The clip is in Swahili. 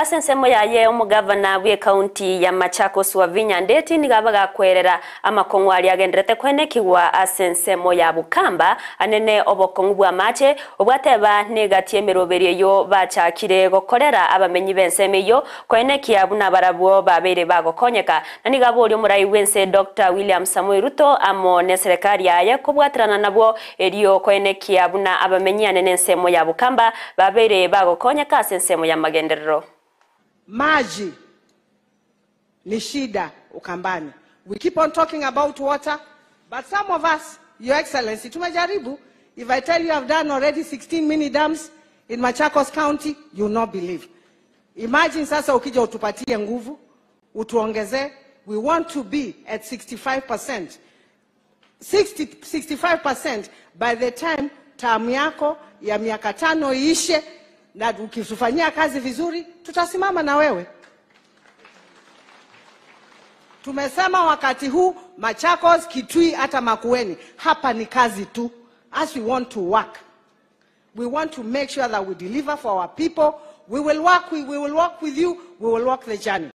Asensemo yaye omugavana bwe county ya Machakos Wavinya Ndeti nigabaga kwerera amakongo ali agenderete kwenekibwa asensemo ya Bukamba anene obokongo bwa mache obwateba negatie miroberi yo bachakire gokorera abamenyi benseme yo kwenekia buna barabwo babere bagokonyeka nanigabo oli omurayi wense Dr. William Samuel Ruto amone serikali yaye kubwatrana nabo eriyo kwenekia buna abamenyi anene ensemo ya Bukamba babere bagokonyeka asensemo ya magenderero. Maji ni shida Ukambani. We keep on talking about water, but some of us, Your Excellency, tumejaribu. If I tell you I've done already 16 mini dams in Machakos County, you will not believe. Imagine sasa ukija utupatie nguvu, utuongeze. We want to be at 65%. 65% by the time term yako ya miaka 5 iishe. Na ukifanyia kazi vizuri, tutasimama na wewe. Tumesema wakati huu Machakos, Kitui, hata Makueni, hapa ni kazi tu. As we want to work, we want to make sure that we deliver for our people. We will work with you, we will walk the journey.